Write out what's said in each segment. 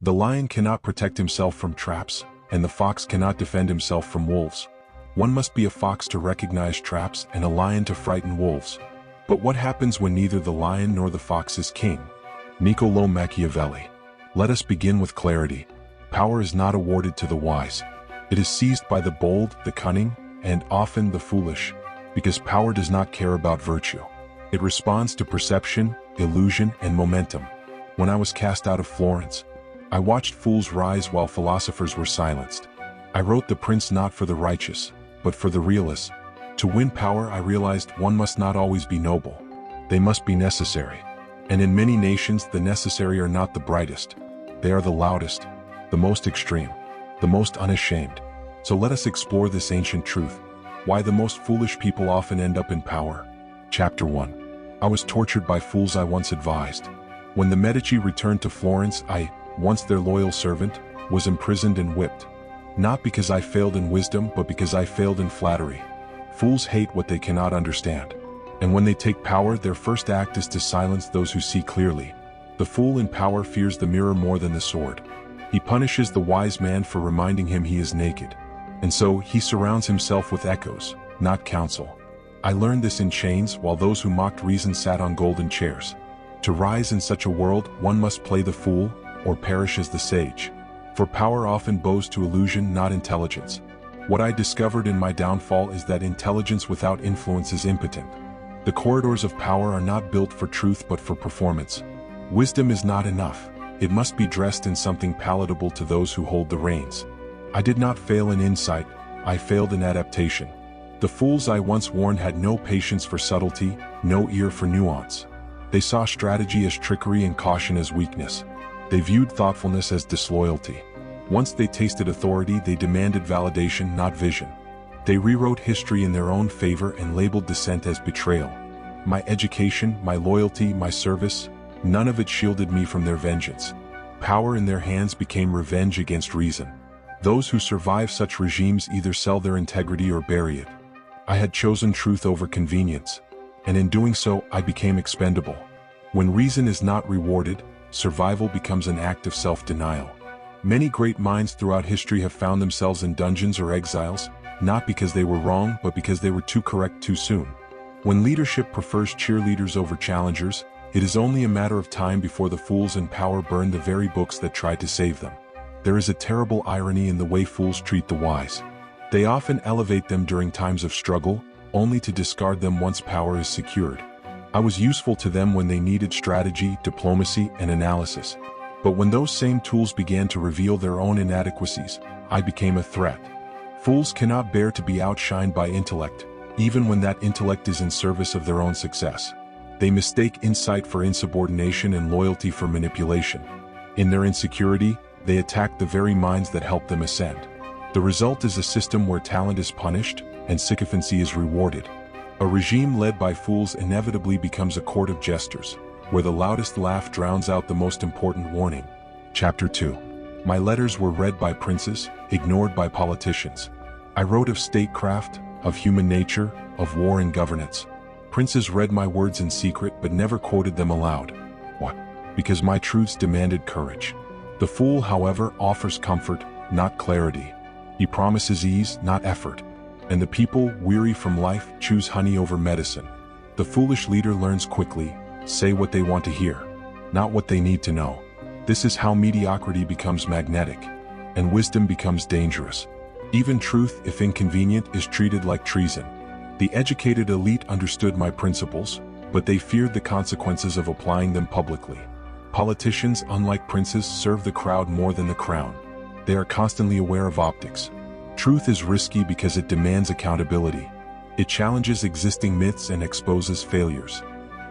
The lion cannot protect himself from traps, and the fox cannot defend himself from wolves. One must be a fox to recognize traps and a lion to frighten wolves. But what happens when neither the lion nor the fox is king? Niccolo Machiavelli. Let us begin with clarity. Power is not awarded to the wise. It is seized by the bold, the cunning, and often the foolish, because power does not care about virtue. It responds to perception, illusion, and momentum. When I was cast out of Florence, I watched fools rise while philosophers were silenced. I wrote The Prince not for the righteous, but for the realists. To win power, I realized one must not always be noble. They must be necessary. And in many nations, the necessary are not the brightest. They are the loudest, the most extreme, the most unashamed. So let us explore this ancient truth. Why the most foolish people often end up in power. Chapter 1. I was tortured by fools I once advised. When the Medici returned to Florence, I, once their loyal servant, was imprisoned and whipped. Not because I failed in wisdom, but because I failed in flattery. Fools hate what they cannot understand. And when they take power, their first act is to silence those who see clearly. The fool in power fears the mirror more than the sword. He punishes the wise man for reminding him he is naked. And so he surrounds himself with echoes, not counsel. I learned this in chains, while those who mocked reason sat on golden chairs. To rise in such a world, one must play the fool, or perish as the sage. For power often bows to illusion, not intelligence. What I discovered in my downfall is that intelligence without influence is impotent. The corridors of power are not built for truth but for performance. Wisdom is not enough. It must be dressed in something palatable to those who hold the reins. I did not fail in insight, I failed in adaptation. The fools I once warned had no patience for subtlety, no ear for nuance. They saw strategy as trickery and caution as weakness. They viewed thoughtfulness as disloyalty. Once they tasted authority, they demanded validation, not vision. They rewrote history in their own favor and labeled dissent as betrayal. My education, my loyalty, my service, none of it shielded me from their vengeance. Power in their hands became revenge against reason. Those who survive such regimes either sell their integrity or bury it. I had chosen truth over convenience, and in doing so, I became expendable. When reason is not rewarded, survival becomes an act of self-denial. Many great minds throughout history have found themselves in dungeons or exiles, not because they were wrong, but because they were too correct too soon. When leadership prefers cheerleaders over challengers, it is only a matter of time before the fools in power burn the very books that tried to save them. There is a terrible irony in the way fools treat the wise. They often elevate them during times of struggle, only to discard them once power is secured. I was useful to them when they needed strategy, diplomacy, and analysis. But when those same tools began to reveal their own inadequacies, I became a threat. Fools cannot bear to be outshined by intellect, even when that intellect is in service of their own success. They mistake insight for insubordination and loyalty for manipulation. In their insecurity, they attack the very minds that help them ascend. The result is a system where talent is punished and sycophancy is rewarded. A regime led by fools inevitably becomes a court of jesters, where the loudest laugh drowns out the most important warning. Chapter 2. My letters were read by princes, ignored by politicians. I wrote of statecraft, of human nature, of war and governance. Princes read my words in secret but never quoted them aloud. Why? Because my truths demanded courage. The fool, however, offers comfort, not clarity. He promises ease, not effort. And the people, weary from life, choose honey over medicine. The foolish leader learns quickly, say what they want to hear, not what they need to know. This is how mediocrity becomes magnetic, and wisdom becomes dangerous. Even truth, if inconvenient, is treated like treason. The educated elite understood my principles, but they feared the consequences of applying them publicly. Politicians, unlike princes, serve the crowd more than the crown. They are constantly aware of optics. Truth is risky because it demands accountability. It challenges existing myths and exposes failures.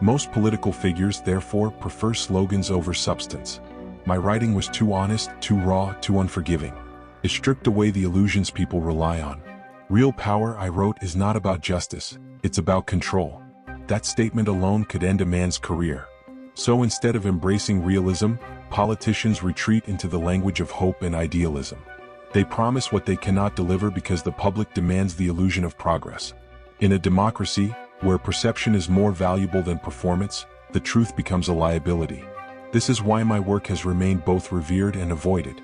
Most political figures, therefore, prefer slogans over substance. My writing was too honest, too raw, too unforgiving. It stripped away the illusions people rely on. Real power, I wrote, is not about justice, it's about control. That statement alone could end a man's career. So instead of embracing realism, politicians retreat into the language of hope and idealism. They promise what they cannot deliver because the public demands the illusion of progress. In a democracy, where perception is more valuable than performance, the truth becomes a liability. This is why my work has remained both revered and avoided.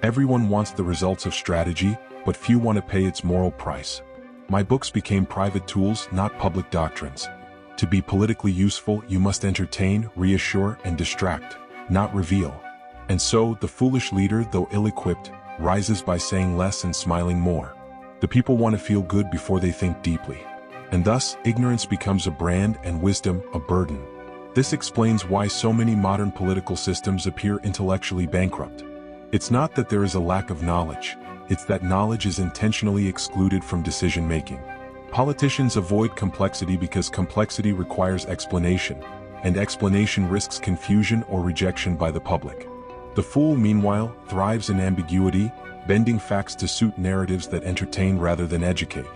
Everyone wants the results of strategy, but few want to pay its moral price. My books became private tools, not public doctrines. To be politically useful, you must entertain, reassure, and distract, not reveal. And so, the foolish leader, though ill-equipped, rises by saying less and smiling more. The people want to feel good before they think deeply. And thus, ignorance becomes a brand and wisdom a burden. This explains why so many modern political systems appear intellectually bankrupt. It's not that there is a lack of knowledge, it's that knowledge is intentionally excluded from decision-making. Politicians avoid complexity because complexity requires explanation, and explanation risks confusion or rejection by the public. The fool, meanwhile, thrives in ambiguity, bending facts to suit narratives that entertain rather than educate.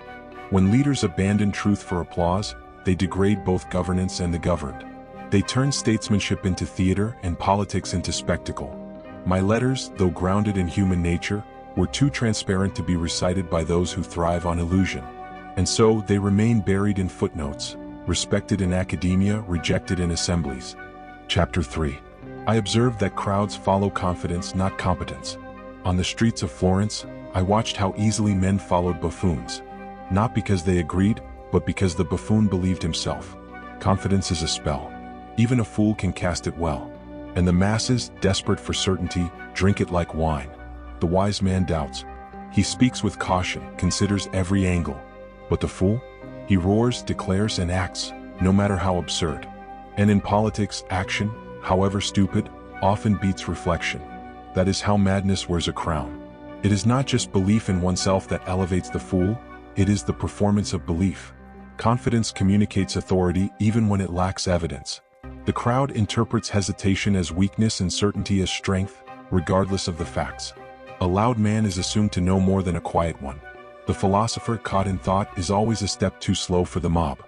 When leaders abandon truth for applause, they degrade both governance and the governed. They turn statesmanship into theater and politics into spectacle. My letters, though grounded in human nature, were too transparent to be recited by those who thrive on illusion. And so they remain buried in footnotes, respected in academia, rejected in assemblies. Chapter 3. I observed that crowds follow confidence, not competence. On the streets of Florence, I watched how easily men followed buffoons. Not because they agreed, but because the buffoon believed himself. Confidence is a spell. Even a fool can cast it well. And the masses, desperate for certainty, drink it like wine. The wise man doubts. He speaks with caution, considers every angle. But the fool? He roars, declares, and acts, no matter how absurd. And in politics, action, however stupid, often beats reflection. That is how madness wears a crown. It is not just belief in oneself that elevates the fool, it is the performance of belief. Confidence communicates authority even when it lacks evidence. The crowd interprets hesitation as weakness and certainty as strength, regardless of the facts. A loud man is assumed to know more than a quiet one. The philosopher caught in thought is always a step too slow for the mob.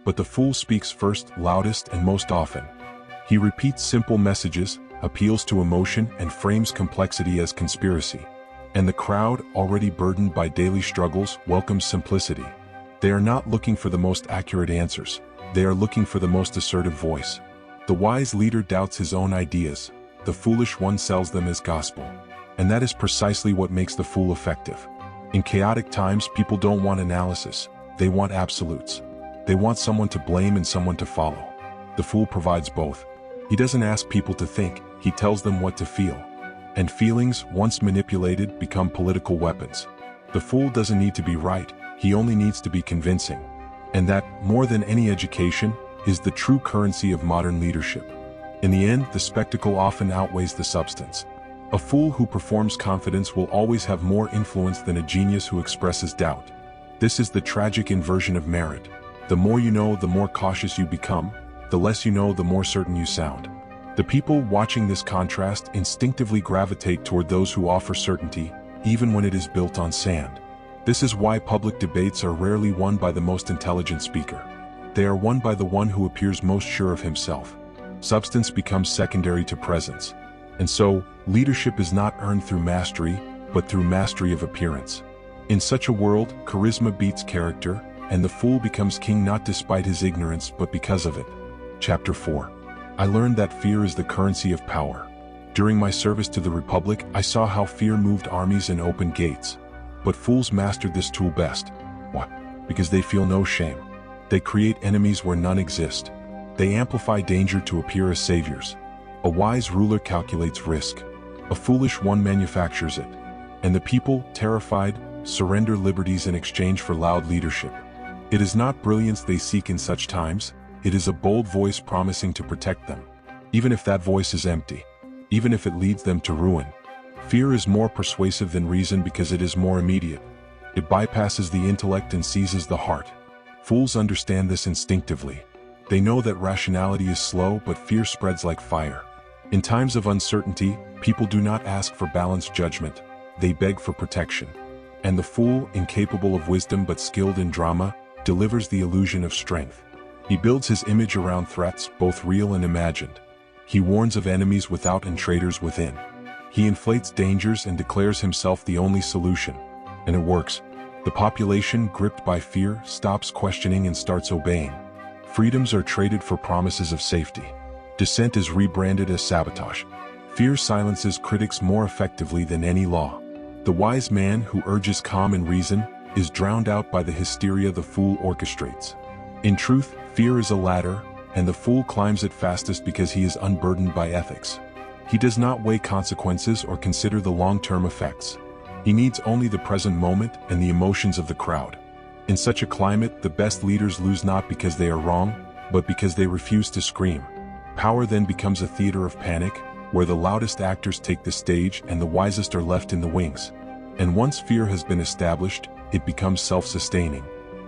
But the fool speaks first, loudest, and most often. He repeats simple messages, appeals to emotion, and frames complexity as conspiracy. And the crowd, already burdened by daily struggles, welcomes simplicity. They are not looking for the most accurate answers. They are looking for the most assertive voice. The wise leader doubts his own ideas. The foolish one sells them as gospel. And that is precisely what makes the fool effective. In chaotic times, people don't want analysis. They want absolutes. They want someone to blame and someone to follow. The fool provides both. He doesn't ask people to think, he tells them what to feel. And feelings, once manipulated, become political weapons. The fool doesn't need to be right, he only needs to be convincing. And that, more than any education, is the true currency of modern leadership. In the end, the spectacle often outweighs the substance. A fool who performs confidence will always have more influence than a genius who expresses doubt. This is the tragic inversion of merit. The more you know, the more cautious you become. The less you know, the more certain you sound. The people watching this contrast instinctively gravitate toward those who offer certainty, even when it is built on sand. This is why public debates are rarely won by the most intelligent speaker. They are won by the one who appears most sure of himself. Substance becomes secondary to presence. And so, leadership is not earned through mastery, but through mastery of appearance. In such a world, charisma beats character, and the fool becomes king not despite his ignorance but because of it. Chapter 4. I learned that fear is the currency of power. During my service to the Republic, I saw how fear moved armies and opened gates. But fools mastered this tool best. Why? Because they feel no shame. They create enemies where none exist. They amplify danger to appear as saviors. A wise ruler calculates risk. A foolish one manufactures it. And the people, terrified, surrender liberties in exchange for loud leadership. It is not brilliance they seek in such times, it is a bold voice promising to protect them. Even if that voice is empty. Even if it leads them to ruin. Fear is more persuasive than reason because it is more immediate. It bypasses the intellect and seizes the heart. Fools understand this instinctively. They know that rationality is slow, but fear spreads like fire. In times of uncertainty, people do not ask for balanced judgment. They beg for protection. And the fool, incapable of wisdom but skilled in drama, delivers the illusion of strength. He builds his image around threats, both real and imagined. He warns of enemies without and traitors within. He inflates dangers and declares himself the only solution. And it works. The population, gripped by fear, stops questioning and starts obeying. Freedoms are traded for promises of safety. Dissent is rebranded as sabotage. Fear silences critics more effectively than any law. The wise man who urges calm and reason is drowned out by the hysteria the fool orchestrates. In truth, fear is a ladder, and the fool climbs it fastest because he is unburdened by ethics. He does not weigh consequences or consider the long-term effects. He needs only the present moment and the emotions of the crowd. In such a climate, the best leaders lose not because they are wrong, but because they refuse to scream. Power then becomes a theater of panic, where the loudest actors take the stage and the wisest are left in the wings. And once fear has been established, it becomes self-sustaining.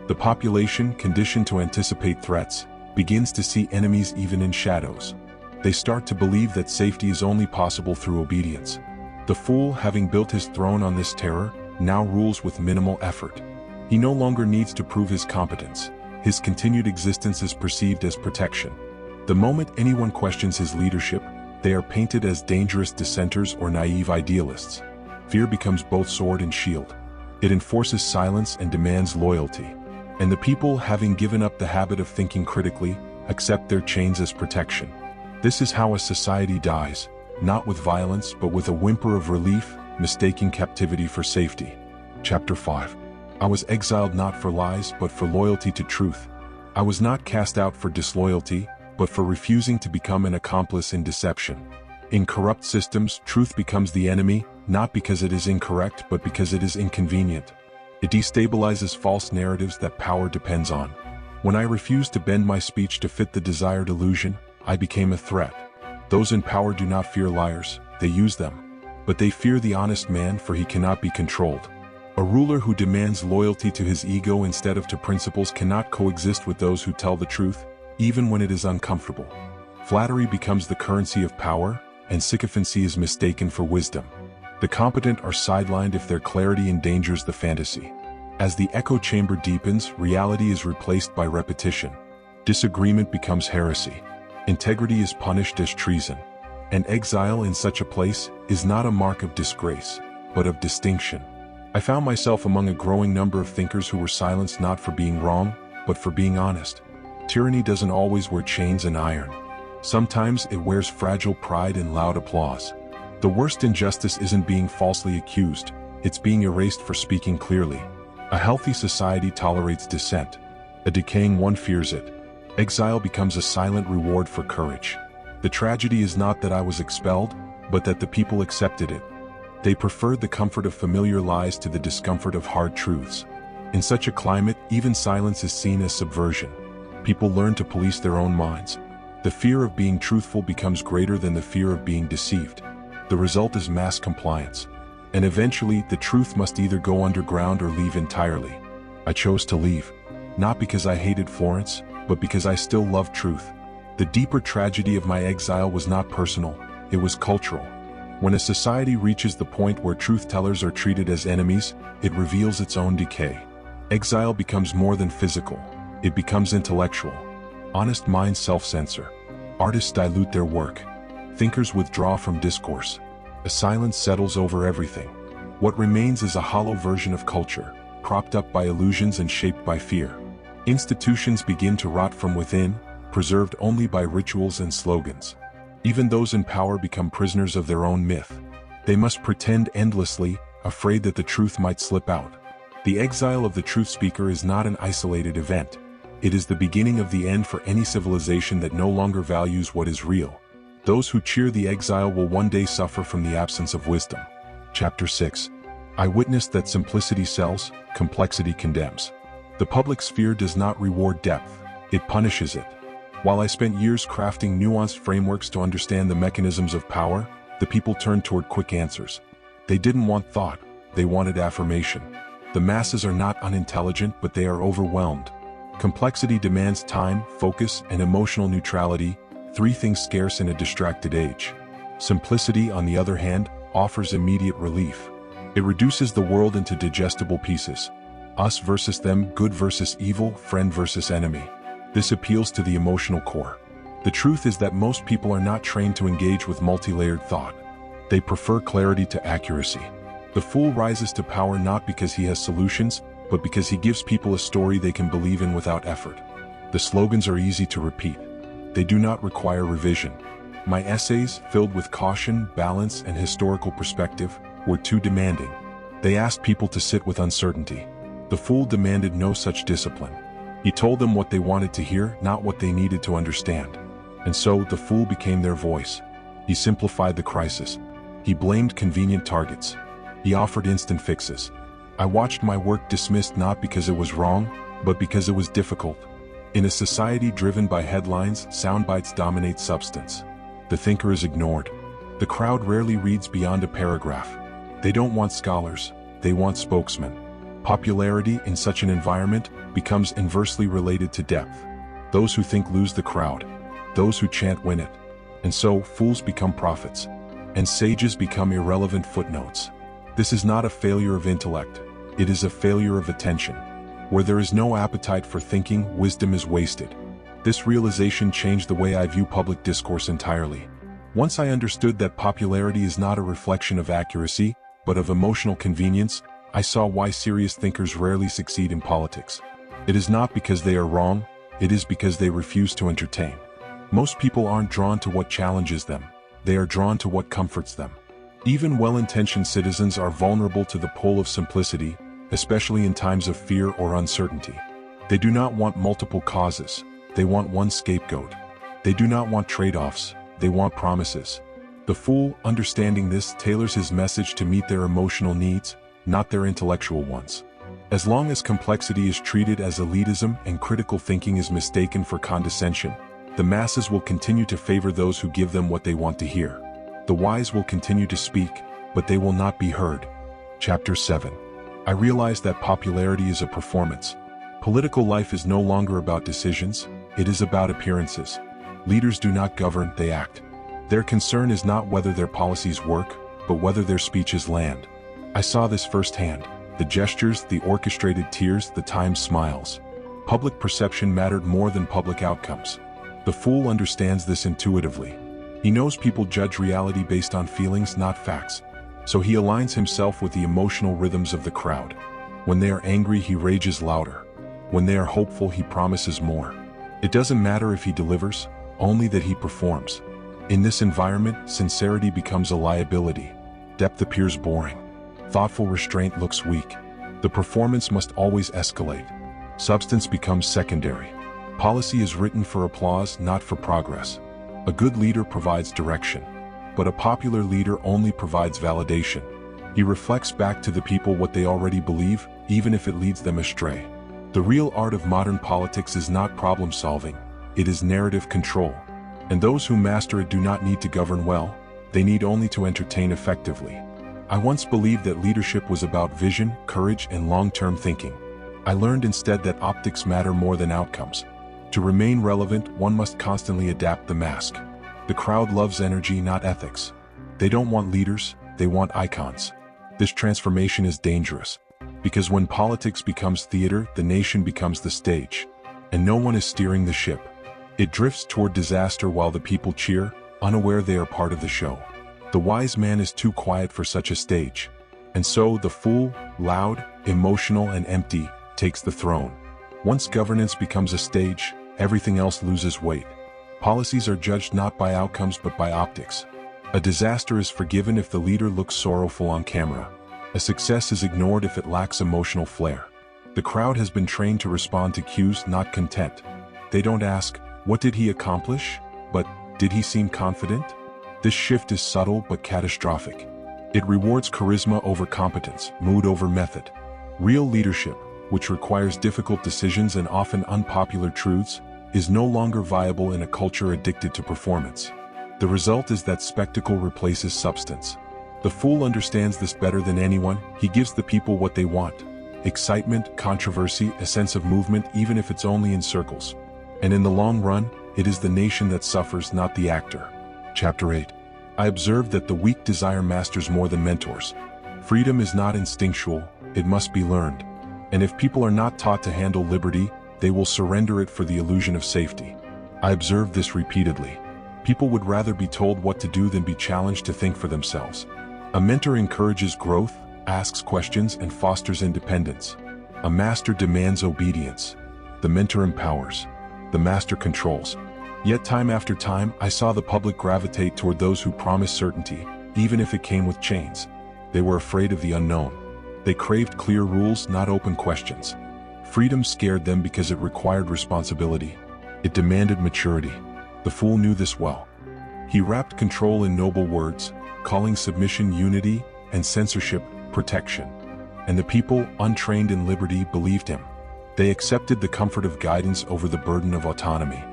The population, conditioned to anticipate threats, begins to see enemies even in shadows. They start to believe that safety is only possible through obedience. The fool, having built his throne on this terror, now rules with minimal effort. He no longer needs to prove his competence. His continued existence is perceived as protection. The moment anyone questions his leadership, they are painted as dangerous dissenters or naive idealists. Fear becomes both sword and shield. It enforces silence and demands loyalty. And the people, having given up the habit of thinking critically, accept their chains as protection. This is how a society dies, not with violence but with a whimper of relief, mistaking captivity for safety. Chapter 5. I was exiled not for lies but for loyalty to truth. I was not cast out for disloyalty, but for refusing to become an accomplice in deception. In corrupt systems, truth becomes the enemy, not because it is incorrect but because it is inconvenient. It destabilizes false narratives that power depends on. When I refused to bend my speech to fit the desired illusion, I became a threat. Those in power do not fear liars, they use them. But they fear the honest man, for he cannot be controlled. A ruler who demands loyalty to his ego instead of to principles cannot coexist with those who tell the truth, even when it is uncomfortable. Flattery becomes the currency of power, and sycophancy is mistaken for wisdom. The competent are sidelined if their clarity endangers the fantasy. As the echo chamber deepens, reality is replaced by repetition. Disagreement becomes heresy. Integrity is punished as treason. And exile in such a place is not a mark of disgrace, but of distinction. I found myself among a growing number of thinkers who were silenced not for being wrong, but for being honest. Tyranny doesn't always wear chains and iron. Sometimes it wears fragile pride and loud applause. The worst injustice isn't being falsely accused, it's being erased for speaking clearly. A healthy society tolerates dissent. A decaying one fears it. Exile becomes a silent reward for courage. The tragedy is not that I was expelled, but that the people accepted it. They preferred the comfort of familiar lies to the discomfort of hard truths. In such a climate, even silence is seen as subversion. People learn to police their own minds. The fear of being truthful becomes greater than the fear of being deceived. The result is mass compliance. And eventually, the truth must either go underground or leave entirely. I chose to leave. Not because I hated Florence, but because I still loved truth. The deeper tragedy of my exile was not personal, it was cultural. When a society reaches the point where truth-tellers are treated as enemies, it reveals its own decay. Exile becomes more than physical. It becomes intellectual. Honest minds self-censor. Artists dilute their work. Thinkers withdraw from discourse. A silence settles over everything. What remains is a hollow version of culture, propped up by illusions and shaped by fear. Institutions begin to rot from within, preserved only by rituals and slogans. Even those in power become prisoners of their own myth. They must pretend endlessly, afraid that the truth might slip out. The exile of the truth speaker is not an isolated event. It is the beginning of the end for any civilization that no longer values what is real. Those who cheer the exile will one day suffer from the absence of wisdom. Chapter 6. I witnessed that simplicity sells, complexity condemns. The public sphere does not reward depth, it punishes it. While I spent years crafting nuanced frameworks to understand the mechanisms of power, the people turned toward quick answers. They didn't want thought, they wanted affirmation. The masses are not unintelligent, but they are overwhelmed. Complexity demands time, focus, and emotional neutrality, three things scarce in a distracted age. Simplicity, on the other hand, offers immediate relief. It reduces the world into digestible pieces. Us versus them, good versus evil, friend versus enemy. This appeals to the emotional core. The truth is that most people are not trained to engage with multi-layered thought. They prefer clarity to accuracy. The fool rises to power not because he has solutions, but because he gives people a story they can believe in without effort. The slogans are easy to repeat. They do not require revision. My essays, filled with caution, balance, and historical perspective, were too demanding. They asked people to sit with uncertainty. The fool demanded no such discipline. He told them what they wanted to hear, not what they needed to understand. And so, the fool became their voice. He simplified the crisis. He blamed convenient targets. He offered instant fixes. I watched my work dismissed not because it was wrong, but because it was difficult. In a society driven by headlines, soundbites dominate substance. The thinker is ignored. The crowd rarely reads beyond a paragraph. They don't want scholars, they want spokesmen. Popularity in such an environment becomes inversely related to depth. Those who think lose the crowd. Those who chant win it. And so, fools become prophets. And sages become irrelevant footnotes. This is not a failure of intellect. It is a failure of attention. Where there is no appetite for thinking, wisdom is wasted. This realization changed the way I view public discourse entirely. Once I understood that popularity is not a reflection of accuracy, but of emotional convenience, I saw why serious thinkers rarely succeed in politics. It is not because they are wrong, it is because they refuse to entertain. Most people aren't drawn to what challenges them, they are drawn to what comforts them. Even well-intentioned citizens are vulnerable to the pull of simplicity, especially in times of fear or uncertainty. They do not want multiple causes, they want one scapegoat. They do not want trade-offs, they want promises. The fool, understanding this, tailors his message to meet their emotional needs, not their intellectual ones. As long as complexity is treated as elitism and critical thinking is mistaken for condescension, the masses will continue to favor those who give them what they want to hear. The wise will continue to speak, but they will not be heard. Chapter 7. I realized that popularity is a performance. Political life is no longer about decisions, it is about appearances. Leaders do not govern, they act. Their concern is not whether their policies work, but whether their speeches land. I saw this firsthand. The gestures, the orchestrated tears, the timed smiles. Public perception mattered more than public outcomes. The fool understands this intuitively. He knows people judge reality based on feelings, not facts. So he aligns himself with the emotional rhythms of the crowd. When they are angry, he rages louder. When they are hopeful, he promises more. It doesn't matter if he delivers, only that he performs. In this environment, sincerity becomes a liability. Depth appears boring. Thoughtful restraint looks weak. The performance must always escalate. Substance becomes secondary. Policy is written for applause, not for progress. A good leader provides direction, but a popular leader only provides validation. He reflects back to the people what they already believe, even if it leads them astray. The real art of modern politics is not problem solving, it is narrative control. And those who master it do not need to govern well, they need only to entertain effectively. I once believed that leadership was about vision, courage, and long-term thinking. I learned instead that optics matter more than outcomes. To remain relevant, one must constantly adapt the mask. The crowd loves energy, not ethics. They don't want leaders, they want icons. This transformation is dangerous, because when politics becomes theater, the nation becomes the stage, and no one is steering the ship. It drifts toward disaster while the people cheer, unaware they are part of the show. The wise man is too quiet for such a stage, and so the fool, loud, emotional, and empty, takes the throne. Once governance becomes a stage, everything else loses weight. Policies are judged not by outcomes but by optics. A disaster is forgiven if the leader looks sorrowful on camera. A success is ignored if it lacks emotional flair. The crowd has been trained to respond to cues, not content. They don't ask, "What did he accomplish?" but, "Did he seem confident?" This shift is subtle but catastrophic. It rewards charisma over competence, mood over method. Real leadership, which requires difficult decisions and often unpopular truths, is no longer viable in a culture addicted to performance. The result is that spectacle replaces substance. The fool understands this better than anyone. He gives the people what they want: excitement, controversy, a sense of movement, even if it's only in circles. And in the long run, it is the nation that suffers, not the actor. Chapter 8. I observed that the weak desire masters more than mentors. Freedom is not instinctual, it must be learned. And if people are not taught to handle liberty, they will surrender it for the illusion of safety. I observed this repeatedly. People would rather be told what to do than be challenged to think for themselves. A mentor encourages growth, asks questions, and fosters independence. A master demands obedience. The mentor empowers. The master controls. Yet time after time, I saw the public gravitate toward those who promised certainty, even if it came with chains. They were afraid of the unknown. They craved clear rules, not open questions. Freedom scared them because it required responsibility. It demanded maturity. The fool knew this well. He wrapped control in noble words, calling submission unity and censorship protection. And the people, untrained in liberty, believed him. They accepted the comfort of guidance over the burden of autonomy.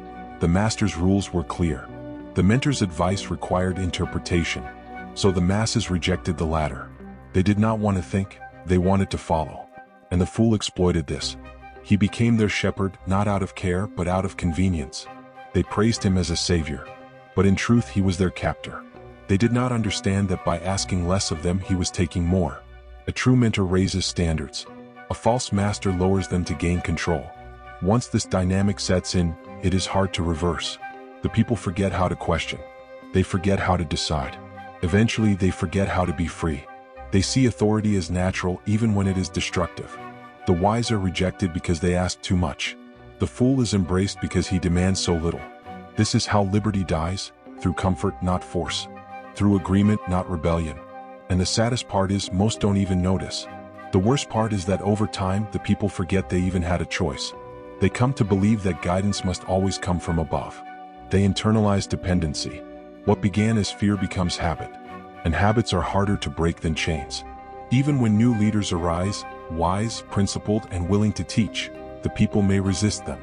The master's rules were clear. The mentor's advice required interpretation. So the masses rejected the latter. They did not want to think, they wanted to follow. And the fool exploited this. He became their shepherd, not out of care, but out of convenience. They praised him as a savior. But in truth, he was their captor. They did not understand that by asking less of them, he was taking more. A true mentor raises standards. A false master lowers them to gain control. Once this dynamic sets in, it is hard to reverse. The people forget how to question. They forget how to decide. Eventually, they forget how to be free. They see authority as natural even when it is destructive. The wise are rejected because they ask too much. The fool is embraced because he demands so little. This is how liberty dies, through comfort, not force. Through agreement, not rebellion. And the saddest part is, most don't even notice. The worst part is that over time, the people forget they even had a choice. They come to believe that guidance must always come from above. They internalize dependency. What began as fear becomes habit. And habits are harder to break than chains. Even when new leaders arise, wise, principled, and willing to teach, the people may resist them.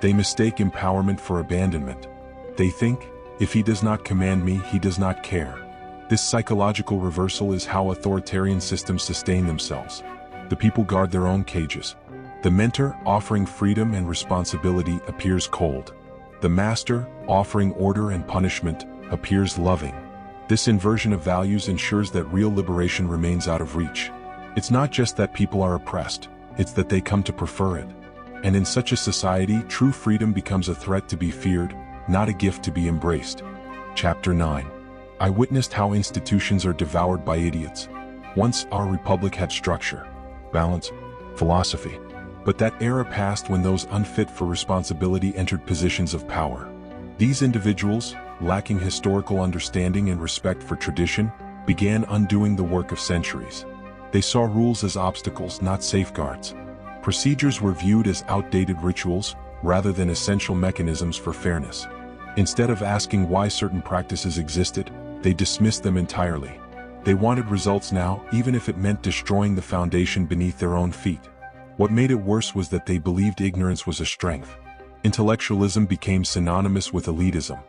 They mistake empowerment for abandonment. They think, if he does not command me, he does not care. This psychological reversal is how authoritarian systems sustain themselves. The people guard their own cages. The mentor, offering freedom and responsibility, appears cold. The master, offering order and punishment, appears loving. This inversion of values ensures that real liberation remains out of reach. It's not just that people are oppressed, it's that they come to prefer it. And in such a society, true freedom becomes a threat to be feared, not a gift to be embraced. Chapter 9. I witnessed how institutions are devoured by idiots. Once our republic had structure, balance, philosophy. But that era passed when those unfit for responsibility entered positions of power. These individuals, lacking historical understanding and respect for tradition, began undoing the work of centuries. They saw rules as obstacles, not safeguards. Procedures were viewed as outdated rituals, rather than essential mechanisms for fairness. Instead of asking why certain practices existed, they dismissed them entirely. They wanted results now, even if it meant destroying the foundation beneath their own feet. What made it worse was that they believed ignorance was a strength. Intellectualism became synonymous with elitism.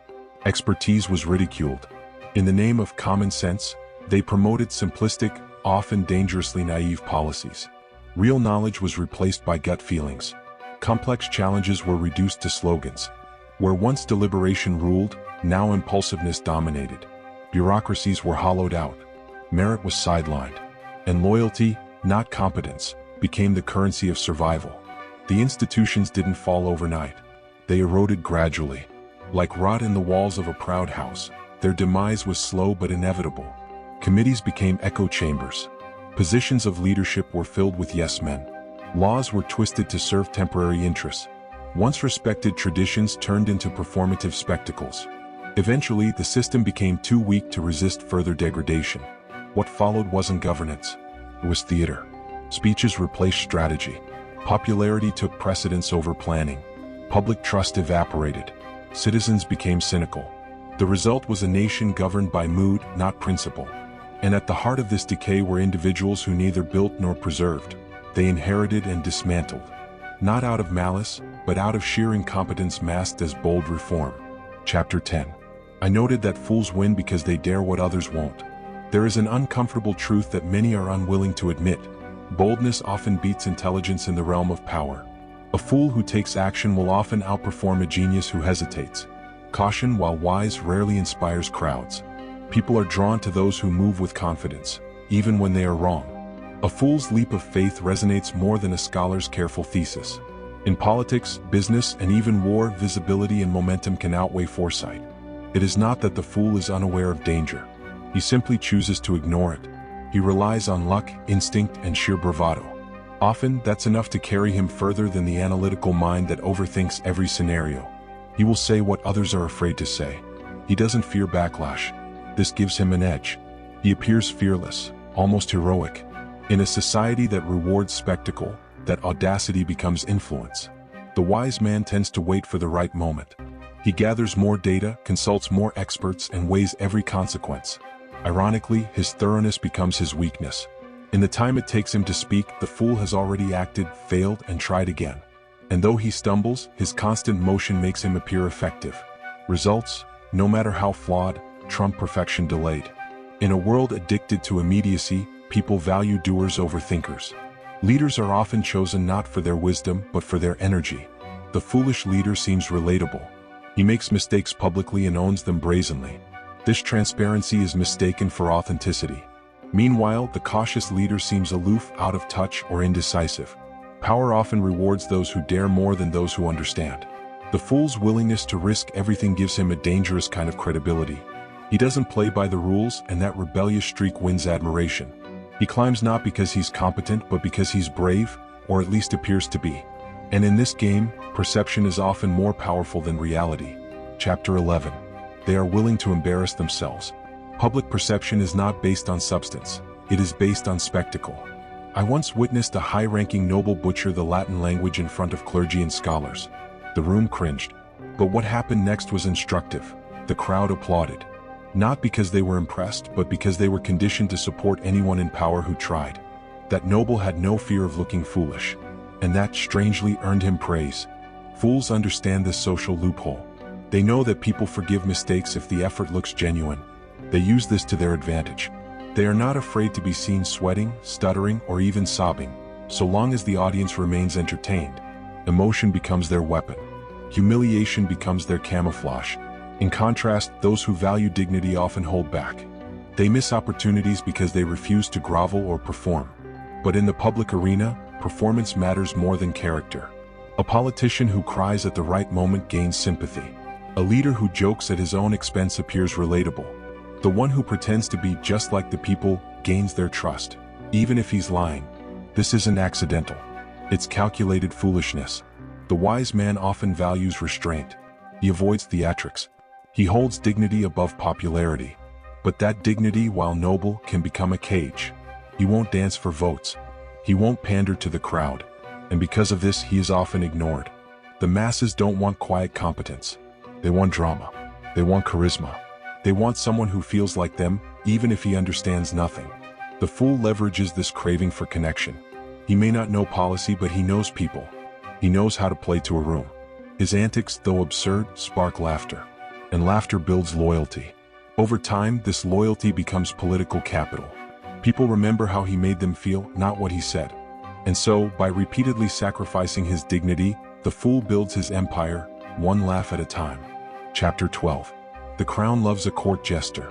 Expertise was ridiculed. In the name of common sense, they promoted simplistic, often dangerously naive policies. Real knowledge was replaced by gut feelings. Complex challenges were reduced to slogans. Where once deliberation ruled, now impulsiveness dominated. Bureaucracies were hollowed out. Merit was sidelined. And loyalty, not competence, became the currency of survival. The institutions didn't fall overnight. They eroded gradually. Like rot in the walls of a proud house, their demise was slow but inevitable. Committees became echo chambers. Positions of leadership were filled with yes men. Laws were twisted to serve temporary interests. Once respected traditions turned into performative spectacles. Eventually, the system became too weak to resist further degradation. What followed wasn't governance. It was theater. Speeches replaced strategy. Popularity took precedence over planning. Public trust evaporated. Citizens became cynical. The result was a nation governed by mood, not principle. And at the heart of this decay were individuals who neither built nor preserved. They inherited and dismantled. Not out of malice, but out of sheer incompetence masked as bold reform. Chapter 10. I noted that fools win because they dare what others won't. There is an uncomfortable truth that many are unwilling to admit. Boldness often beats intelligence in the realm of power. A fool who takes action will often outperform a genius who hesitates. Caution, while wise, rarely inspires crowds. People are drawn to those who move with confidence, even when they are wrong. A fool's leap of faith resonates more than a scholar's careful thesis. In politics, business, and even war, visibility and momentum can outweigh foresight. It is not that the fool is unaware of danger. He simply chooses to ignore it. He relies on luck, instinct, and sheer bravado. Often, that's enough to carry him further than the analytical mind that overthinks every scenario. He will say what others are afraid to say. He doesn't fear backlash. This gives him an edge. He appears fearless, almost heroic. In a society that rewards spectacle, that audacity becomes influence. The wise man tends to wait for the right moment. He gathers more data, consults more experts, and weighs every consequence. Ironically, his thoroughness becomes his weakness. In the time it takes him to speak, the fool has already acted, failed, and tried again. And though he stumbles, his constant motion makes him appear effective. Results, no matter how flawed, trump perfection delayed. In a world addicted to immediacy, people value doers over thinkers. Leaders are often chosen not for their wisdom, but for their energy. The foolish leader seems relatable. He makes mistakes publicly and owns them brazenly. This transparency is mistaken for authenticity. Meanwhile, the cautious leader seems aloof, out of touch, or indecisive. Power often rewards those who dare more than those who understand. The fool's willingness to risk everything gives him a dangerous kind of credibility. He doesn't play by the rules, and that rebellious streak wins admiration. He climbs not because he's competent, but because he's brave, or at least appears to be. And in this game, perception is often more powerful than reality. Chapter 11. They are willing to embarrass themselves. Public perception is not based on substance. It is based on spectacle. I once witnessed a high-ranking noble butcher the Latin language in front of clergy and scholars. The room cringed. But what happened next was instructive. The crowd applauded. Not because they were impressed, but because they were conditioned to support anyone in power who tried. That noble had no fear of looking foolish. And that strangely earned him praise. Fools understand this social loophole. They know that people forgive mistakes if the effort looks genuine. They use this to their advantage. They are not afraid to be seen sweating, stuttering, or even sobbing. So long as the audience remains entertained, emotion becomes their weapon. Humiliation becomes their camouflage. In contrast, those who value dignity often hold back. They miss opportunities because they refuse to grovel or perform. But in the public arena, performance matters more than character. A politician who cries at the right moment gains sympathy. A leader who jokes at his own expense appears relatable. The one who pretends to be just like the people gains their trust, even if he's lying. This isn't accidental. It's calculated foolishness. The wise man often values restraint. He avoids theatrics. He holds dignity above popularity. But that dignity, while noble, can become a cage. He won't dance for votes. He won't pander to the crowd. And because of this, he is often ignored. The masses don't want quiet competence. They want drama. They want charisma. They want someone who feels like them, even if he understands nothing. The fool leverages this craving for connection. He may not know policy, but he knows people. He knows how to play to a room. His antics, though absurd, spark laughter. And laughter builds loyalty. Over time, this loyalty becomes political capital. People remember how he made them feel, not what he said. And so, by repeatedly sacrificing his dignity, the fool builds his empire, one laugh at a time. Chapter 12. The crown loves a court jester.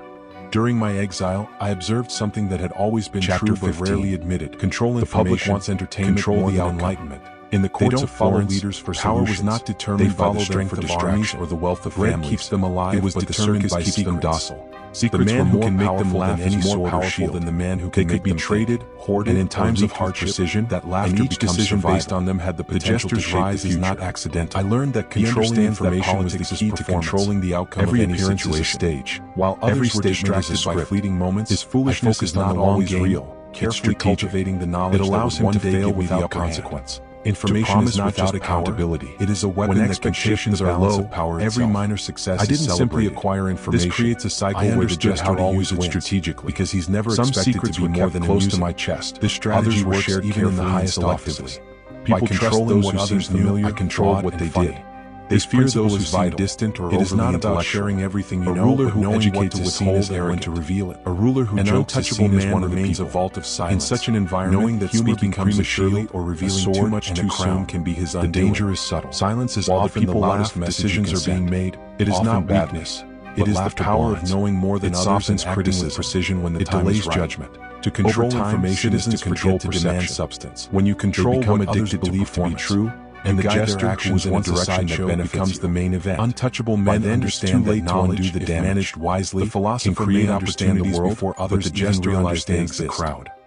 During my exile, I observed something that had always been true but rarely admitted. Control information. The public wants entertainment, control the enlightenment. In the courts of foreign leaders for power was not determined by the strength of armies or the wealth of families. Bread keeps them alive, it was determined by keeps them docile. Secrets were more powerful than any sword or shield. Than the man who can make them traded, hoarded, and in times of hardship, precision, that laughter and each decision based on them had the potential to shape the future. The jester's rise is not accidental. I learned that controlling information was the key to controlling the outcome of any situation. Stage. While others were distracted by fleeting moments, his foolishness is not always real. Carefully cultivating the knowledge it allows him to fail without consequence. Information is not without accountability. It is a weapon that can shift the balance of power itself. Every minor success I didn't simply acquire information. This creates a cycle where the jester always wins strategically because he's never expected to be more than close to my chest. This strategy was shared even in the highest offices. People controlling what others knew, I controlled what they did. They fear those who seem distant or overly intellectual. It is not about sharing everything you know, a ruler who educates his withhold and when to reveal it. A ruler who jokes is seen as one remains a vault of silence. In such an environment, knowing that speaking prematurely or revealing too much too soon can be his undoing. The danger is subtle. Silence is often the loudest decisions are being made. It is not badness. It is the power of knowing more than others and acting with precision when the time is right. Judgment. To control information is to control perception. Substance. When you control what others believe to be true, and the jester who was once a sideshow becomes the main event. Untouchable men understand that knowledge, if managed wisely, the philosopher may understand the world before others, but the jester understands the crowd.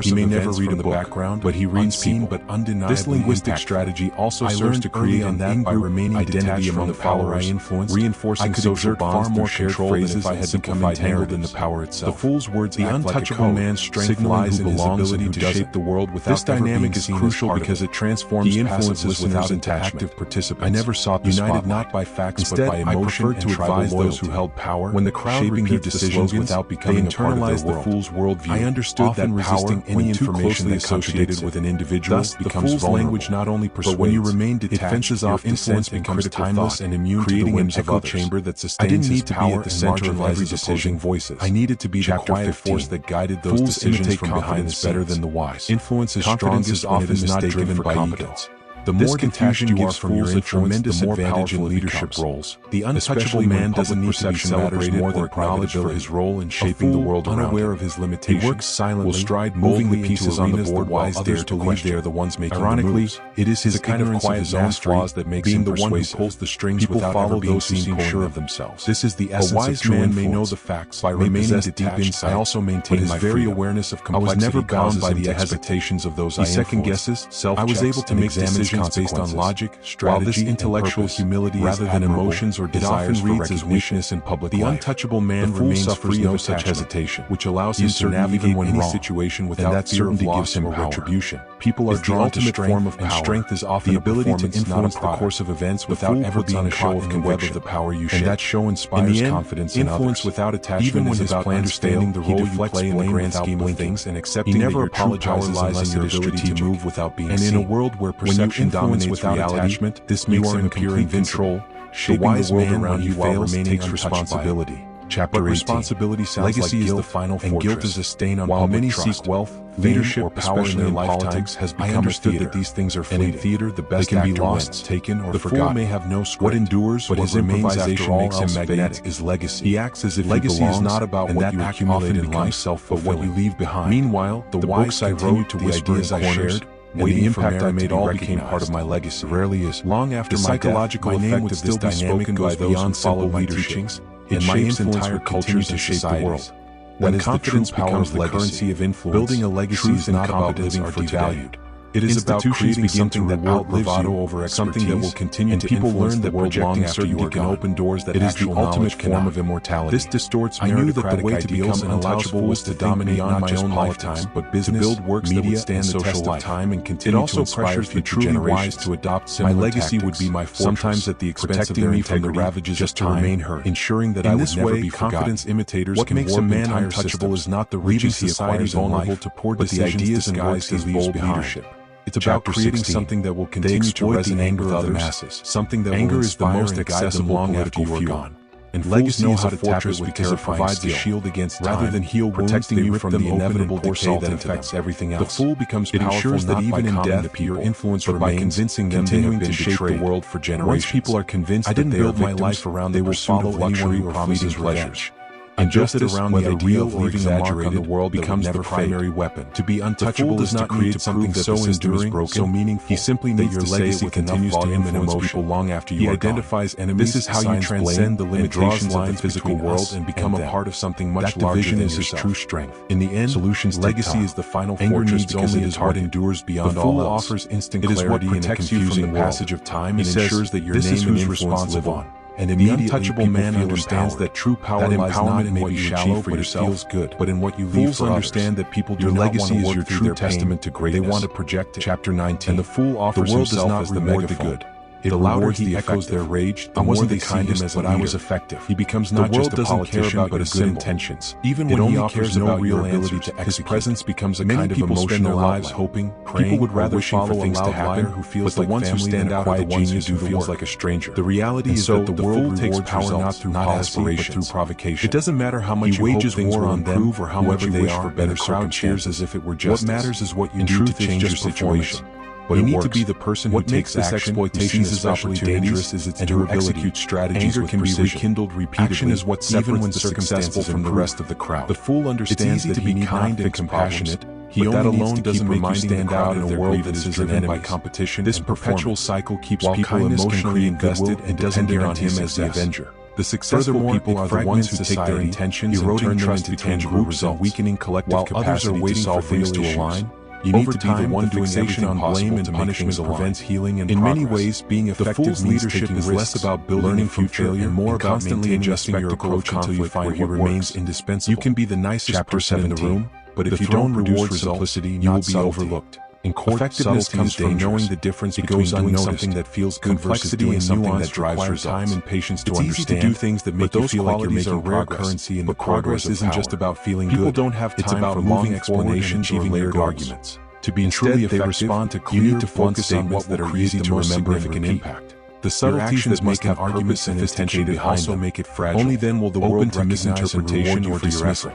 course He of may events never read from a the book, background, but he reads unseen people. but undeniably This linguistic impactful. strategy also I serves learned to create early on an that by in-group remaining identity detached from among the the power followers, I influenced. reinforcing I could social exert bonds far more through shared control than phrases if I and had become simplified entangled in the narratives. power itself. The fool's words The act like a untouchable code, man's strength signaling lies who in his belongs ability and who to shape doesn't. the world without This ever dynamic being is seen as crucial part of because it. it transforms He passive influenced listeners listeners into into active active participants. I never sought the United spotlight. not by facts Instead, but by I emotion preferred and to tribal advise those who loyalty. held power. When the crowd shaping repeats their the decisions slogans, without they becoming a part of internalize their the world. fool's worldview, I understood often that resisting power, when any too information closely that contradicts associated it. with an individual, Thus, the becomes fool's vulnerable. language not only persuades, But when you remain it detached, fences your off dissent influence and becomes critical timeless thought, and immune to the creating an whims of echo others. chamber that I sustains didn't his need to be power at the and center of every marginalizes opposing decision. voices. I needed to be the Chapter quiet 15. force that guided those Fools decisions imitate from behind the confidence better scenes. than the wise. Influence is Confidence strongest is when it often is not mistaken driven for by competence. ego. The more detached you are from your influence, the more powerful leadership roles. The untouchable man doesn't need to be celebrated more than acknowledged for his role in shaping the world around him. Unaware of his limitations, he works silently, will stride moving the pieces on the board while others believe they are the ones making the moves. Ironically, it is his ignorance of his own flaws that makes him persuasive. Being the one who pulls the strings without ever being seen sure of themselves. This is the essence of true influence. A wise man may know the facts by remaining deep inside. I also maintain my very awareness of complexity. I was never bound by the expectations of those I influenced. He second guesses, self-checks, I was able to make decisions based on logic, strategy, while this intellectual humility rather than emotions or desires for recognition. As weakness in public life. The untouchable man remains free of such hesitation, which allows him to navigate any situation without fear of loss or retribution. People are drawn to strength, and strength is often the ability to influence the course of events without ever being a show of conviction. The power you share. And that show inspires confidence in others. Influence without attachment is about understanding the role you play in the grand scheme of things and accepting that your true power lies in your ability to move without being seen. And in a world where perception dominates without attachment, this makes him appear in control. Shaping the wise man around you while remaining responsibility. Chapter 18. Responsibility sounds legacy like guilt, is the final fortress, and guilt is a stain on while many trust. Seek wealth, leadership, or power in their lifetimes has become I understood that these things are fleeting. And in theater, the best can be lost, taken, or forgotten. The fool may have no script. What endures, but his improvisation makes him magnetic. Is legacy. He acts as if legacy is not about what you accumulate in life, but what you leave behind. Meanwhile, the wise continue to whisper as I shared. And the impact I made all became part of my legacy. Rarely is. Long after my psychological effect of this dynamic goes beyond follow my teachings. It shapes entire cultures to shape the world. When confidence becomes the currency of influence, building a legacy is not about living for devalued. It is about creating something that outlives you, over something that will continue to influence the world long after you are gone. Open doors that it is the ultimate form of immortality. This distorts meritocratic ideals and untouchable was to dominate not my own lifetime, but business, to build works that would stand the test of time and continue to inspire future generations to adopt similar tactics. My legacy would be my fortress, sometimes at the expense of their integrity, from the ravages just to remain heard, ensuring that I would never be forgotten. Confidence imitators what makes a man untouchable is not the riches he acquires vulnerable to poor decisions, but the ideas and works he leaves behind. It's about creating something that will continue to resonate with other masses. Something that anger is the most accessible long after you are gone. And legacy is a fortress because it provides a shield against time, rather than heal wounds, protecting you from the inevitable decay that affects everything else. The fool becomes powerful. It ensures that even in death, your influence remains, by convincing them continuing to shape the world for generations. Once people are convinced I didn't build my life around they will follow luxury or fleeting pleasures. And just as around the idea of leaving a mark on the world becomes the primary weapon. To be untouchable does not create something so enduring, so meaningful. He simply needs to say it with enough volume and emotion long after you are gone. He identifies enemies. This is how you transcend the limitations of the physical world and become a part of something much larger than yourself. That division is his true strength. In the end, solutions legacy is the final fortress because it is what endures beyond all else. The fool offers instant clarity and protects you from the passage of time and ensures that your name and influence live on. And the untouchable man understands that true power lies not in what you achieve for yourself, feels good, but in what you leave for others. Understand that people do not want to work through their testament to greatness. They want to project it. Chapter 19. And the fool offers himself as the megaphone. The louder he echoes their rage, the more they see him as but I was effective. He becomes not just a politician but his good intentions. Even when he cares about real ability to execute, his presence becomes a kind of emotional lives hoping, praying, people would rather follow things to happen who feels like the ones who stand out are the ones who feels like a stranger. The reality is that the world takes power not through policy but through provocation. It doesn't matter how much you wages war on them or how much you wish for better circumstances as if it were justice. What matters is what you do to change your situation. But you need to be the person who takes this exploitation seizes opportunities is its durability. Execute strategies anger can be rekindled repeatedly. Action is what separates the successful from the rest of the crowd. The fool understands that he be kind and compassionate. He only that alone doesn't make you stand out in a world that is driven by competition. This perpetual cycle keeps people emotionally invested and doesn't guarantee him as the avenger. The successful people are the ones who take their intentions and turn them into tangible results, weakening collective capacity to solve things to align. You need to be the one doing everything on blame and punishment prevents healing and progress. In many ways, being effective leadership is less about building from failure and more about constantly adjusting your approach until you find what remains indispensable. You can be the nicest person in the room, but if you don't reward simplicity, you will be overlooked. Effectiveness comes from knowing the difference between doing something that feels good versus doing something that drives your time and patience to understand. It's easy to do things that make you feel like you're making rare currency, and progress isn't just about feeling good. People don't have time for moving explanations or layered arguments. To be truly effective, they respond to clear, blunt statements that are easy to remember and impact. The subtleties that make an argument sophisticated also make it fragile. Only then will the world recognize misinterpretation or dismissal.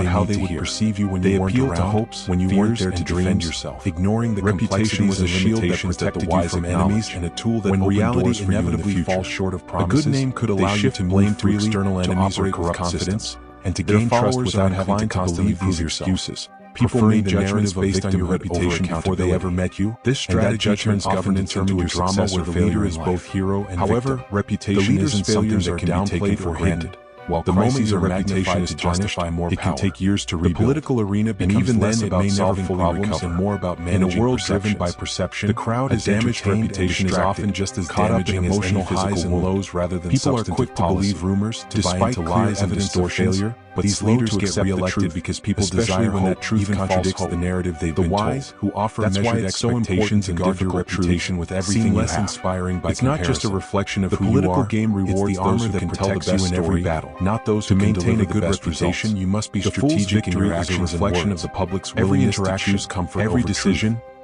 about how they would hear. perceive you when They you weren't appeal around, to hopes, when you weren't fears, there to and defend dreams. yourself. Ignoring the Reputation was a shield that limitations protected the you wise from enemies and a tool that when opened reality doors for you in the inevitably future. falls short of A promises, good name could they allow you shift to blame blame freely, external to enemies or operate with corrupt confidence, systems, and to Their gain trust followers without are having to inclined to constantly believe prove these yourself. excuses. People Preferring made judgments judgments based on your reputation before they ever met you. This strategy and that turns often governance into determined a drama success where or the failure leader in is life. both hero and However, victim. reputation The leader's isn't something failures that are can be taken downplayed for or granted. hated. While The crises moment your are reputation magnified is to tarnished, justify more it can power. take years to The rebuild. political arena And becomes even less then, it about may never solving fully problems recover. and more about In a managing world perceptions. driven by perception, The crowd a is damaged entertained reputation and is distracted, often just as caught up in damaging as emotional any physical highs and wound. lows rather than People are substantive quick to policy. believe rumors, to buy Despite into clear lies and evidence of distortions, failure, but these these leaders leaders get accept the re-elected truth because people especially desire when hope that truth even contradicts false the hope. narrative they've The been wise, told. who offer That's why measured it's so important expectations to and guard your difficult reputation truth with everything seem you less have. inspiring by It's not just a comparison. reflection of The who you political are, game it's rewards the armor those who that can protects tell the you in best every story, battle. not those To who can maintain a deliver good the best reputation, results. you must be The fool's strategic in your victory is a actions and reflection words. of the public's Every willingness to interaction, choose comfort every over decision, truth.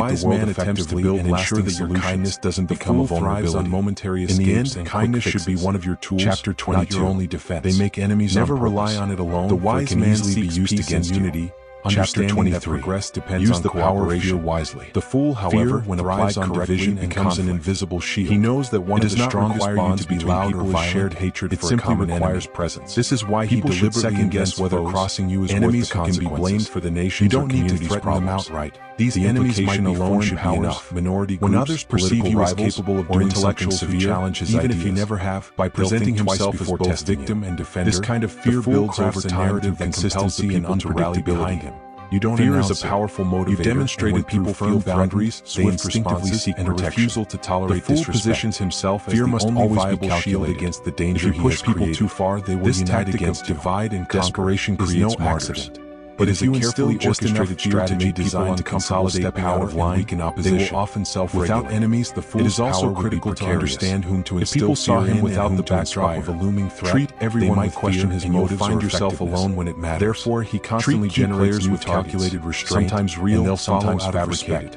wise man attempts to build and ensure that your kindness doesn't become a vulnerability. On momentary escapes. In the end, kindness should be one of your tools, Chapter 22. Not your only defense. They make enemies never rely on it alone. The wise man seeks peace against unity. Chapter 23. Progress depends on the power of fear wisely. The fool, however, when applied on division, becomes an invisible shield. He knows that one of the strongest bonds between people is shared hatred. It simply requires presence. This is why he deliberately second-guess whether crossing you is enemies who can be blamed for the nation's. You don't need to threaten them outright. These enemies might be foreign powers, minority groups, when others perceive you as capable of doing intellectuals who challenge his ideas, even if you never have, by presenting himself as both victim and defender. This kind of fear builds over time a narrative that consistency and unpredictability. You don't fear is a powerful motivator. You demonstrated people feel boundaries, they instinctively seek and a refusal to tolerate disrespect. The fool positions himself as the only viable shield against the danger he has created. If you push people too far, they will unite against divide and desperation creates no accident. But if you carefully orchestrated strategy designed to consolidate power of line and opposition, they will often self-regulate. Without enemies, the fool's power will be precarious. It is also critical to understand whom to instill. If people saw him without the backdrop of a looming threat, treat everyone with question his motives, find yourself alone when it matters. Therefore, he constantly generates new calculated restraint, sometimes real, and they'll sometimes fabricated.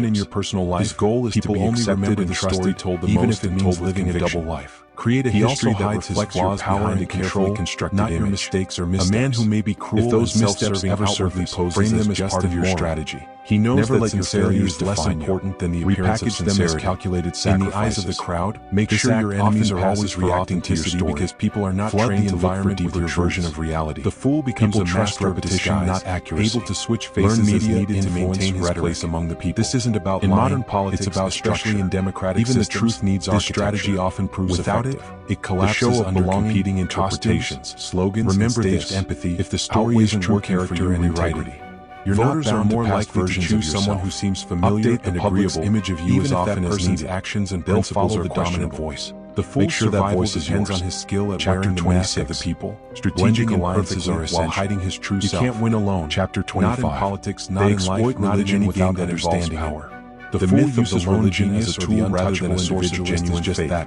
Even in your personal life, his goal is to be accepted and trusted, told the even most, if it means living a double life. Create a history that reflects your power and control, not your mistakes or missteps. A man who may be cruel if those missteps ever outwardly pose them as part of your strategy. He knows that sincerity is less important than the appearance of sincerity. Repackage them as calculated sacrifices. In the eyes of the crowd, make sure your enemies are always reacting to your story, because people are not trained to look for deeper version of reality. The fool becomes a master of repetition, not accuracy. Able to switch faces as needed to maintain his place among the people. This isn't about lying. In modern politics, it's about especially in democratic systems. Even the truth needs architecture. This strategy often proves without effective. It collapses under competing interpretations, slogans, remember and staged empathy. If the story isn't working for you, rewrite it. Your voters are more likely to choose someone who seems familiar and agreeable, image of you as often as needed. Actions and principles are the dominant voice. The fool's survival depends on his skill at wearing the mask of the people. Strategic alliances are essential while hiding his true self. You can't win alone. Chapter 25. Not in politics, not in life, not in any game that involves power. The fool uses religion as a tool rather than a source of genuine faith.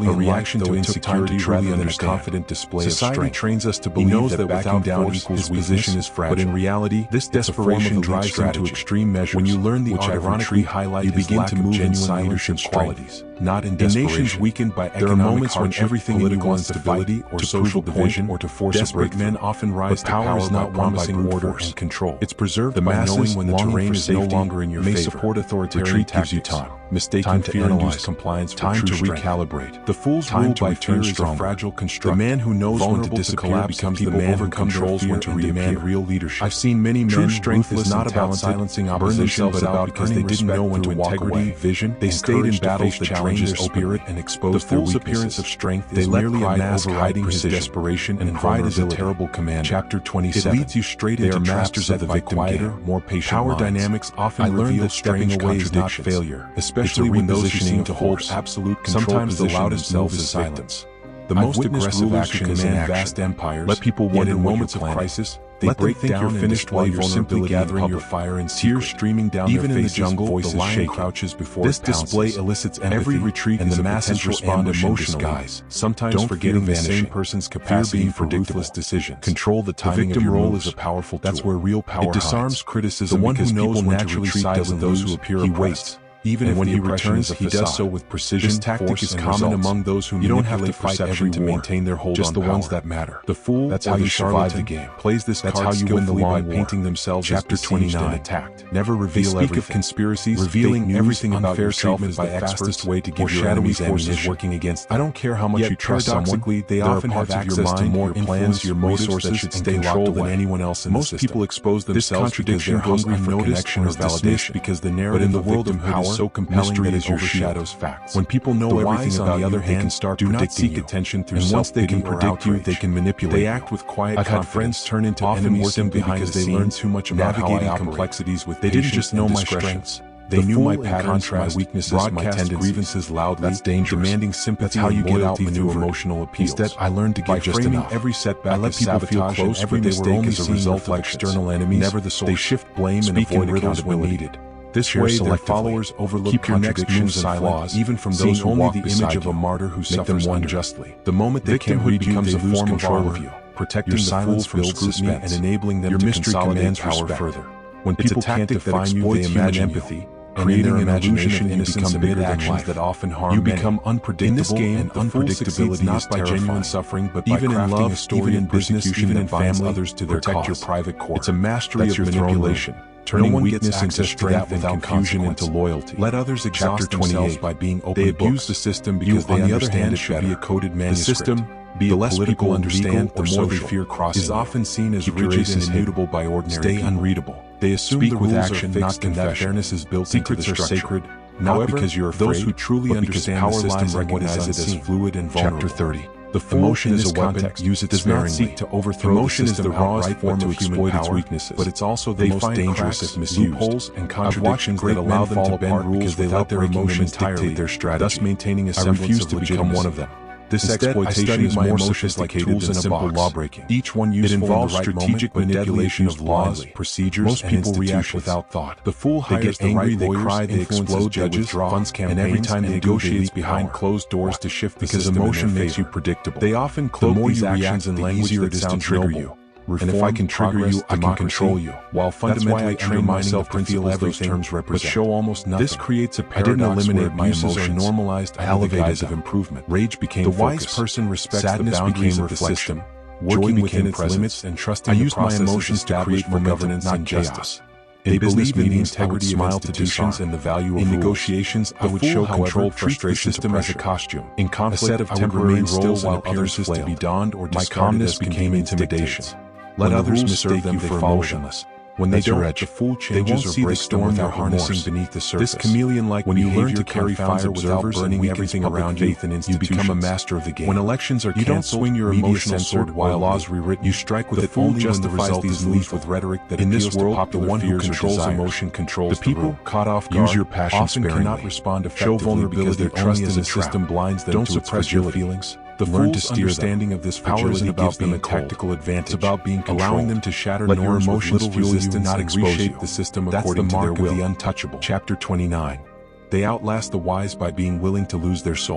early in life, though it took time to truly understand. Confident display of Society strength. trains us to He believe knows that that backing without down force, equals his weakness, position is fragile. but in reality, This it's a form of desperation elite drives him to strategy. extreme measures. When you learn the which art of ironically retreat, highlight you his begin lack to of move in genuine silence leadership and quiet. qualities. Not in In desperation. nations weakened by There are economic moments when hardship, everything in you political wants to instability, fight, or to social prove a point, division, or to force a desperate breakthrough. men often rise But to power is not won by promising brute order force and control. It's preserved The by masses, knowing when the longing terrain for is no safety, longer in your may favor. support authoritarian Retreat gives you tactics. time. Mistaken Time to fear analyze. induced compliance for Time true to strength. recalibrate. The fool's Time rule to by return fear is a stronger. fragile construct. The man who knows when to Vulnerable to disappear collapse becomes the the man man who who controls when to demand real leadership. I've seen many True men, strength is ruthless not and about talented, silencing burn opposition, themselves but out about because earning they didn't know respect when to through walk integrity, away. vision, They and stayed in courage to battles face the that challenges challenged their openly. spirit and exposed The fool's their appearance weaknesses. of strength They is let merely a pride mask override hiding his precision. desperation and Pride is a vulnerability. terrible commander. Chapter 27. It leads you straight They into are traps masters set of the by victim quieter, game. more patient Power minds. dynamics often I learned reveal that stepping strange away is not contradictions, failure, especially it's a when those who repositioning seem of to hold force. absolute control Sometimes the position loudest themselves move as is silence. The most aggressive action is in vast empires. Let people wonder in moments of crisis. They break down and finished while you're simply gathering your fire and tears streaming down their faces. Even in the jungle, the lion crouches before this display elicits empathy. Every retreat and the masses respond emotionally, sometimes forgetting the same person's capacity for ruthless decisions. Control the timing of your role is a powerful tool. That's where real power hides. It disarms criticism. The one who knows when to retreat doesn't those who appear oppressed. Even when he returns, he does so with precision. This tactic is common among those who manipulate perception to maintain their hold on power. Just the ones that matter. The fool, that's how you survive the game, plays this card skillfully by painting themselves as besieged and attacked. Never reveal everything. Speak of conspiracies, revealing everything about your treatment is the fastest way to give your shadowy forces working against them. I don't care how much you trust someone, they often have access to more plans, your motives that should stay locked than anyone else in the system. Most people expose themselves because they're hungry for connection or validation because the narrative of victim power is so compelling that it overshadows facts. When people know everything about you, they can start predicting you. Attention through and once they can predict you, they can manipulate. They act with quiet confidence. I've had friends turn into enemies simply because they learned too much about navigating complexities with patience. They didn't just know my strengths. They knew my patterns, my weaknesses, my tendencies, grievances loudly. That's dangerous. Demanding sympathy. That's how you get out through emotional appeals. Instead, I learned to give just enough. Every setback, I let people feel close, every mistake is a result of external enemies. Never the source. They shift blame and avoid accountability when needed. This way, their followers overlook contradictions and flaws, even from those who only the image of a martyr who suffers unjustly. The moment they can't read you, becomes a form of you, protecting the fool from scrutiny and enabling them to consolidate power further. When people can't define you, they imagine empathy, creating an illusion of innocence amid actions that often harm. You become unpredictable. In this game, unpredictability not by genuine suffering, but even in love, even in business, even in family, others to their cause. Your private core. It's a mastery of manipulation. Turning weakness into strength and confusion into loyalty. Let others exhaust themselves by being open books. They abuse the system because they understand it should be a coded manuscript. The system, the less people understand, the more they fear crossing, is often seen as rigid and immutable by ordinary people. Stay unreadable. They assume the rules are fixed and that fairness is built into the structure. Secrets are sacred, not because you're afraid, those who truly understand the system recognize it as fluid and vulnerable. Chapter 30. The emotion is a weapon. Use it does not seek to overthrow. Emotion is the rawest form to exploit its weaknesses, but it's also the most dangerous if misused. Loopholes and contradictions that allow them to bend rules because they let their emotions dictate their strategy, thus maintaining a semblance of legitimacy. Become one of them. This exploitation is more sophisticated than simple lawbreaking. Each one useful. It involves strategic manipulation of laws, procedures, most people react without thought. The fool hires the right lawyers, they explode judges, funds campaigns, and every time they negotiates behind closed doors to shift because emotion makes you predictable. They often cloak these actions in language that sounds trigger you. Reform, and if I can trigger you, I can control you. While fundamentally I train myself to feel everything, terms represent, but show almost nothing. This creates a paradox where abuses are normalized under the guise of improvement. Rage became the wise person respects the boundaries of the system, working within its limits and trusting the process my emotions to create more governance and chaos. They believe in the integrity of institutions and the value of rules. In negotiations, I would show control, frustrate the system as a costume. In conflict, I would remain still while others is to be donned or my calmness became intimidation. Let others mistake them for emotionless. When they don't, the fool changes or breaks them without harnessing beneath the surface. This chameleon-like when you learn to carry fire without burning everything around you, you become a master of the game. When elections are canceled, you don't swing your emotional sword while laws rewritten. You strike with it only when the result is least with rhetoric that appeals to popular fears or desires. Emotion controls the people caught off guard. Use your passion often cannot respond effectively. Show vulnerability because their trust in the system blinds them. Don't suppress your feelings. The fool's understanding of this fragility gives them a tactical advantage. It's about being allowing them to shatter norms with little resistance and reshape the system according to their will. The untouchable. Chapter 29. They outlast the wise by being willing to lose their soul.